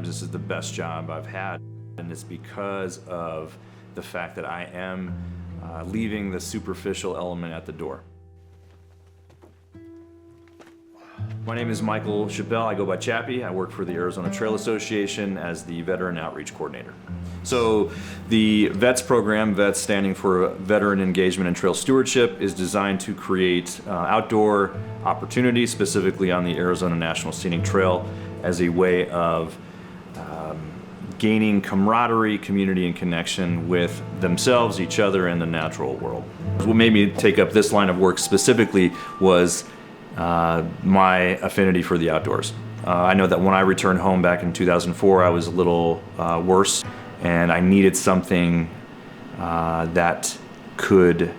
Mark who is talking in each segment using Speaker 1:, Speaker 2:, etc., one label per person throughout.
Speaker 1: this is the best job I've had, and it's because of the fact that I am leaving the superficial element at the door. My name is Michael Chappelle. I go by Chappy. I work for the Arizona Trail Association as the Veteran Outreach Coordinator. So the VETS program, VETS standing for Veteran Engagement and Trail Stewardship, is designed to create outdoor opportunities, specifically on the Arizona National Scenic Trail, as a way of gaining camaraderie, community, and connection with themselves, each other, and the natural world. What made me take up this line of work specifically was my affinity for the outdoors. I know that when I returned home back in 2004, I was a little worse, and I needed something that could,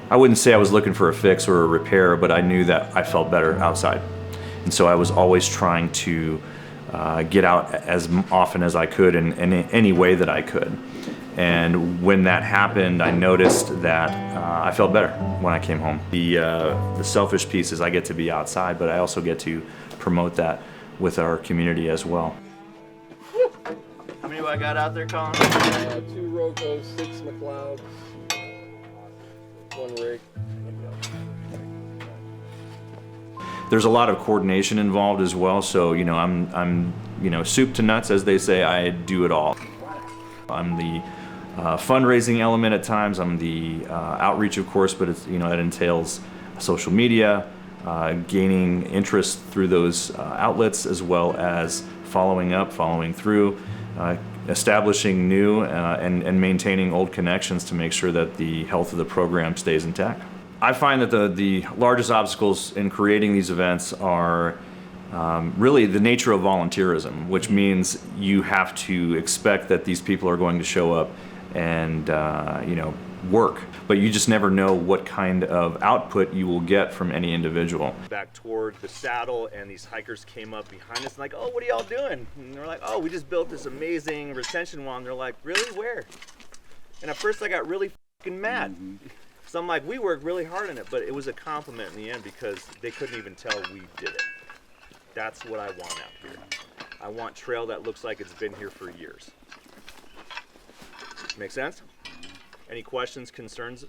Speaker 1: I wouldn't say I was looking for a fix or a repair, but I knew that I felt better outside. And so I was always trying to get out as often as I could in any way that I could. And when that happened, I noticed that I felt better when I came home. The selfish piece is I get to be outside, but I also get to promote that with our community as well.
Speaker 2: How many do I got out there, Colin?
Speaker 3: 2 Rocos, 6 McLeods, 1 rig.
Speaker 1: There's a lot of coordination involved as well, so I'm soup to nuts, as they say. I do it all. I'm the fundraising element at times. I'm the outreach, of course, but it's, that entails social media, gaining interest through those outlets, as well as following up, following through, establishing new and maintaining old connections to make sure that the health of the program stays intact. I find that the largest obstacles in creating these events are really the nature of volunteerism, which means you have to expect that these people are going to show up and work, but you just never know what kind of output you will get from any individual.
Speaker 2: Back toward the saddle, and these hikers came up behind us and like, oh, what are y'all doing? And they're like, oh, we just built this amazing retention wall. And they're like, really, where? And at first I got really fucking mad. So I'm like, we worked really hard on it, but it was a compliment in the end because they couldn't even tell we did it. That's what I want out here. I want trail that looks like it's been here for years. Make sense? Any questions, concerns?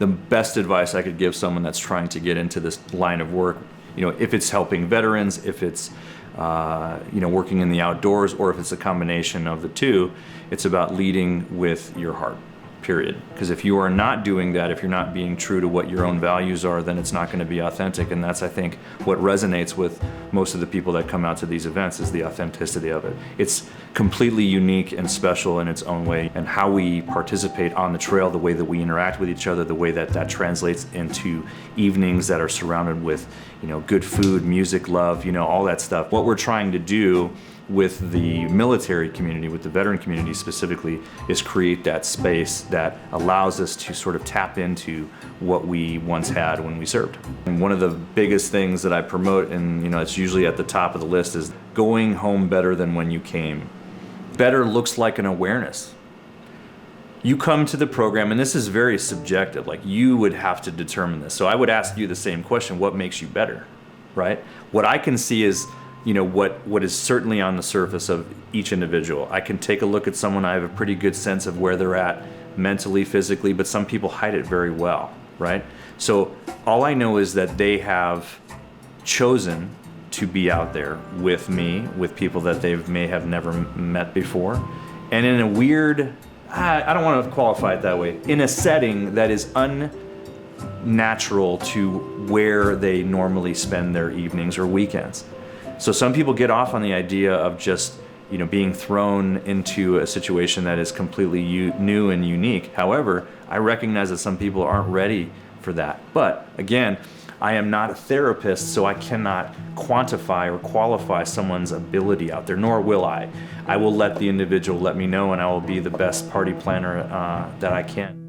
Speaker 1: The best advice I could give someone that's trying to get into this line of work, if it's helping veterans, if it's working in the outdoors, or if it's a combination of the two, it's about leading with your heart. Period. Because if you are not doing that, if you're not being true to what your own values are, then it's not going to be authentic. And that's, I think, what resonates with most of the people that come out to these events, is the authenticity of it. It's completely unique and special in its own way, and how we participate on the trail, the way that we interact with each other, the way that translates into evenings that are surrounded with, good food, music, love, all that stuff. What we're trying to do with the military community, with the veteran community specifically, is create that space that allows us to sort of tap into what we once had when we served. And one of the biggest things that I promote, and it's usually at the top of the list, is going home better than when you came. Better looks like an awareness. You come to the program, and this is very subjective, like you would have to determine this. So I would ask you the same question: what makes you better, right? What I can see is what is certainly on the surface of each individual. I can take a look at someone, I have a pretty good sense of where they're at mentally, physically, but some people hide it very well, right? So all I know is that they have chosen to be out there with me, with people that they may have never met before, and in a weird, I don't want to qualify it that way, in a setting that is unnatural to where they normally spend their evenings or weekends. So some people get off on the idea of just, being thrown into a situation that is completely new and unique. However, I recognize that some people aren't ready for that. But again, I am not a therapist, so I cannot quantify or qualify someone's ability out there, nor will I. I will let the individual let me know, and I will be the best party planner that I can.